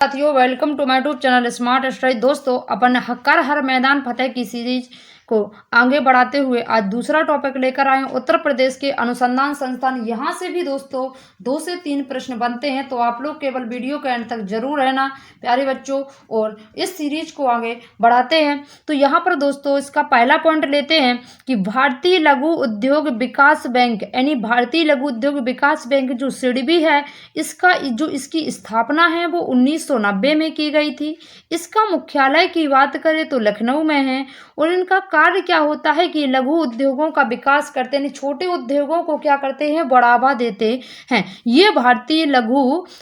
साथियों, welcome to my YouTube channel smart study. दोस्तों, अपन हर मैदान फतेह की सीरीज को आगे बढ़ाते हुए आज दूसरा टॉपिक लेकर आए हैं, उत्तर प्रदेश के अनुसंधान संस्थान। यहाँ से भी दोस्तों 2 से 3 प्रश्न बनते हैं, तो आप लोग केवल वीडियो के अंत तक जरूर रहना प्यारे बच्चों, और इस सीरीज को आगे बढ़ाते हैं। तो यहाँ पर दोस्तों इसका पहला पॉइंट लेते हैं कि भारतीय लघु उद्योग विकास बैंक यानी भारतीय लघु उद्योग विकास बैंक जो सिडबी है, इसकी स्थापना है वो 1990 में की गई थी। इसका मुख्यालय की बात करें तो लखनऊ में है, और इनका कार्य क्या होता है कि लघु उद्योगों का विकास करते हैं, छोटे उद्योगों को क्या करते हैं, बढ़ावा देते हैं। ये भारतीय लघु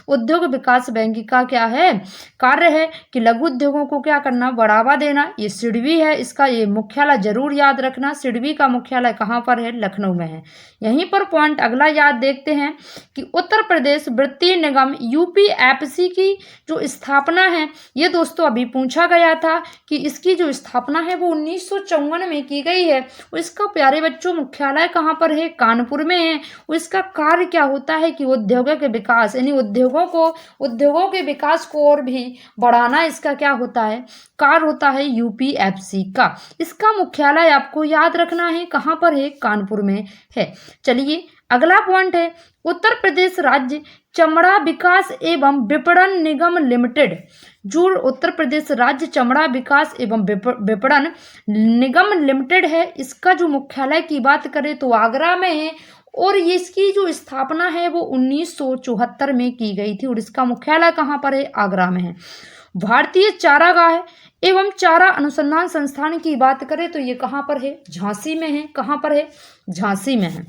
उद्योग विकास बैंक का क्या है, कार्य है कि लघु उद्योगों को क्या करना, बढ़ावा देना। ये सिडबी है, इसका ये मुख्यालय जरूर याद रखना। सिडबी का मुख्यालय कहाँ पर है, लखनऊ में है। यहीं पर पॉइंट अगला याद देखते हैं कि उत्तर प्रदेश वित्तीय निगम यूपीएफसी की जो स्थापना है, ये दोस्तों अभी पूछा गया था कि इसकी जो स्थापना है वो 1954 में की गई है। और इसका प्यारे बच्चों मुख्यालय कहाँ पर है, कानपुर में है। और इसका कार्य क्या होता है कि उद्योगों के विकास यानी उद्योगों के विकास को और भी बढ़ाना इसका क्या होता है, कार्य होता है यूपीएफसी का। इसका मुख्यालय आपको याद रखना है, कहाँ पर है, कानपुर में है। चलिए अगला पॉइंट है, उत्तर प्रदेश राज्य चमड़ा विकास एवं विपणन निगम लिमिटेड। जो उत्तर प्रदेश राज्य चमड़ा विकास एवं विपणन निगम लिमिटेड है, इसका जो मुख्यालय की बात करें तो आगरा में है, और इसकी जो स्थापना है वो 1974 में की गई थी, और इसका मुख्यालय कहाँ पर है, आगरा में है। भारतीय चारागाह एवं चारा अनुसंधान संस्थान की बात करें तो ये कहाँ पर है, झांसी में है। कहाँ पर है, झांसी में है।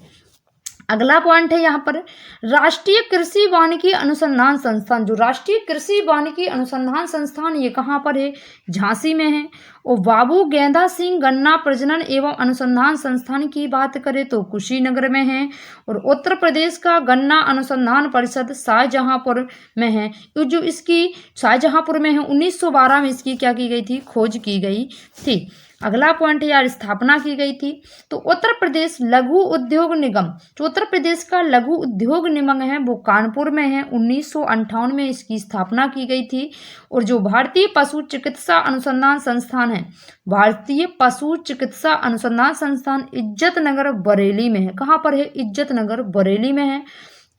अगला पॉइंट है यहाँ पर राष्ट्रीय कृषि वानिकी अनुसंधान संस्थान। जो राष्ट्रीय कृषि वानिकी अनुसंधान संस्थान ये कहाँ पर है, झांसी में है। और बाबू गेंदा सिंह गन्ना प्रजनन एवं अनुसंधान संस्थान की बात करें तो कुशीनगर में है। और उत्तर प्रदेश का गन्ना अनुसंधान परिषद शाहजहांपुर में है। जो इसकी शाहजहांपुर में है, 1912 में इसकी क्या की गई थी, खोज की गई थी। अगला पॉइंट है यार, स्थापना की गई थी। तो उत्तर प्रदेश लघु उद्योग निगम, जो उत्तर प्रदेश का लघु उद्योग निगम है वो कानपुर में है। 1958 में इसकी स्थापना की गई थी। और जो भारतीय पशु चिकित्सा अनुसंधान संस्थान है, भारतीय पशु चिकित्सा अनुसंधान संस्थान इज्जत नगर बरेली में है। कहाँ पर है, इज्जत नगर बरेली में है।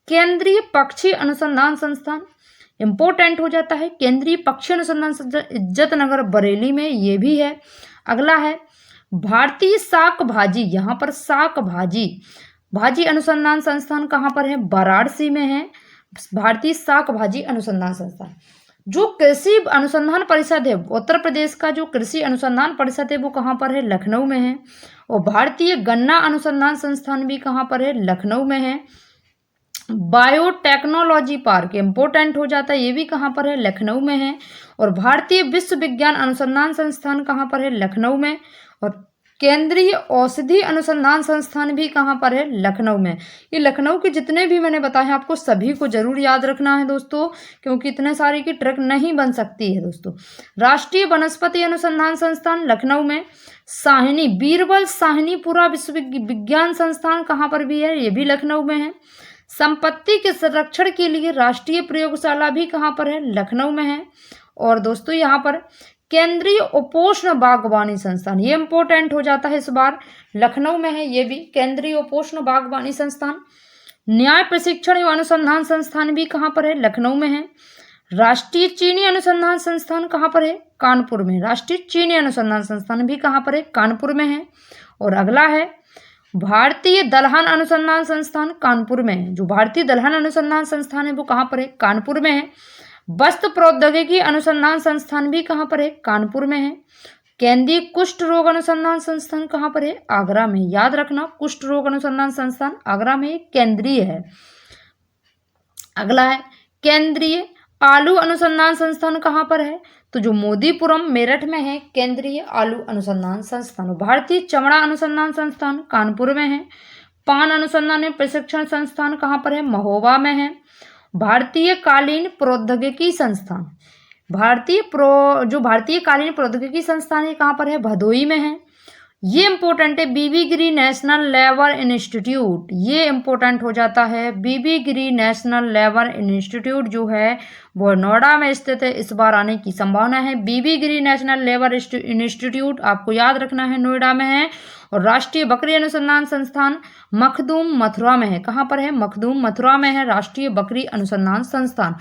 केंद्रीय पक्षी अनुसंधान संस्थान इंपोर्टेंट हो जाता है, केंद्रीय पक्षी अनुसंधान संस्थान इज्जत नगर बरेली में ये भी है। अगला है भारतीय शाक भाजी, यहाँ पर शाक भाजी अनुसंधान संस्थान कहाँ पर है, वाराणसी में है। भारतीय शाक भाजी अनुसंधान संस्थान। जो कृषि अनुसंधान परिषद है, उत्तर प्रदेश का जो कृषि अनुसंधान परिषद है वो कहाँ पर है, लखनऊ में है। और भारतीय गन्ना अनुसंधान संस्थान भी कहाँ पर है, लखनऊ में है। बायोटेक्नोलॉजी पार्क इंपोर्टेंट हो जाता है, ये भी कहाँ पर है, लखनऊ में है। और भारतीय विश्व विज्ञान अनुसंधान संस्थान कहाँ पर है, लखनऊ में। और केंद्रीय औषधि अनुसंधान संस्थान भी कहाँ पर है, लखनऊ में। ये लखनऊ के जितने भी मैंने बताए आपको सभी को जरूर याद रखना है दोस्तों, क्योंकि इतने सारे की ट्रिक नहीं बन सकती है दोस्तों। राष्ट्रीय वनस्पति अनुसंधान संस्थान लखनऊ में। साहिनी बीरबल साहिनीपुरा विश्व विज्ञान संस्थान कहाँ पर भी है, ये भी लखनऊ में है। संपत्ति के संरक्षण के लिए राष्ट्रीय प्रयोगशाला भी कहाँ पर है, लखनऊ में है। और दोस्तों यहाँ पर केंद्रीय उपोष्ण बागवानी संस्थान, ये इंपोर्टेंट हो जाता है इस बार, लखनऊ में है ये भी, केंद्रीय उपोष्ण बागवानी संस्थान। न्याय प्रशिक्षण एवं अनुसंधान संस्थान भी कहाँ पर है, लखनऊ में है। राष्ट्रीय चीनी अनुसंधान संस्थान कहाँ पर है, कानपुर में। राष्ट्रीय चीनी अनुसंधान संस्थान भी कहाँ पर है, कानपुर में है। और अगला है भारतीय दलहन अनुसंधान संस्थान, कानपुर में है। जो भारतीय दलहन अनुसंधान संस्थान है वो कहाँ पर है, कानपुर में है। वस्त्र प्रौद्योगिकी अनुसंधान संस्थान भी कहाँ पर है, कानपुर में है। केंद्रीय कुष्ठ रोग अनुसंधान संस्थान कहाँ पर है, आगरा में। याद रखना, कुष्ठ रोग अनुसंधान संस्थान आगरा में केंद्रीय है। अगला है केंद्रीय आलू अनुसंधान संस्थान कहाँ पर है, तो जो मोदीपुरम मेरठ में है, केंद्रीय आलू अनुसंधान संस्थान। भारतीय चमड़ा अनुसंधान संस्थान कानपुर में है। पान अनुसंधान एवं प्रशिक्षण संस्थान कहाँ पर है, महोबा में है। भारतीय कालीन प्रौद्योगिकी संस्थान, भारतीय कालीन प्रौद्योगिकी संस्थान ये कहाँ पर है, भदोई में है। ये इंपॉर्टेंट है, बीबी गिरी नेशनल लेबर इंस्टीट्यूट, ये इंपॉर्टेंट हो जाता है। बीबी गिरी नेशनल लेबर इंस्टीट्यूट जो है वो नोएडा में स्थित है, इस बार आने की संभावना है। बीबी गिरी नेशनल लेबर इंस्टीट्यूट आपको याद रखना है, नोएडा में है। और राष्ट्रीय बकरी अनुसंधान संस्थान मखदूम मथुरा में है। कहाँ पर है? मखदूम मथुरा में है राष्ट्रीय बकरी अनुसंधान संस्थान।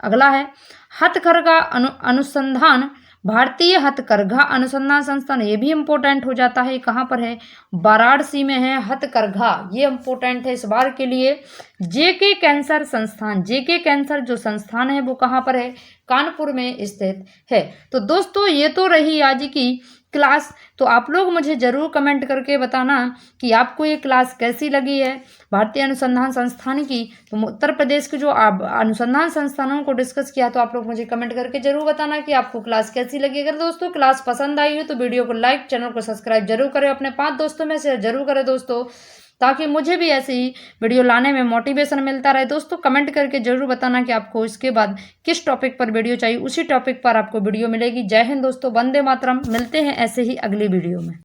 अगला है हथकरघा अनुसंधान, भारतीय हथकरघा अनुसंधान संस्थान, ये भी इंपॉर्टेंट हो जाता है। कहाँ पर है? वाराणसी में है हथकरघा, ये इंपॉर्टेंट है इस बार के लिए। जेके कैंसर संस्थान, जेके कैंसर जो संस्थान है वो कहाँ पर है? कानपुर में स्थित है। तो दोस्तों ये तो रही आज की क्लास। तो आप लोग मुझे जरूर कमेंट करके बताना कि आपको ये क्लास कैसी लगी है भारतीय अनुसंधान संस्थान की। तो उत्तर प्रदेश के जो अनुसंधान संस्थानों को डिस्कस किया, तो आप लोग मुझे कमेंट करके जरूर बताना कि आपको क्लास कैसी लगी। अगर दोस्तों क्लास पसंद आई हो तो वीडियो को लाइक, चैनल को सब्सक्राइब जरूर करें, अपने 5 दोस्तों में शेयर जरूर करें दोस्तों, ताकि मुझे भी ऐसे ही वीडियो लाने में मोटिवेशन मिलता रहे। दोस्तों कमेंट करके जरूर बताना कि आपको इसके बाद किस टॉपिक पर वीडियो चाहिए, उसी टॉपिक पर आपको वीडियो मिलेगी। जय हिंद दोस्तों, वंदे मातरम। मिलते हैं ऐसे ही अगली वीडियो में।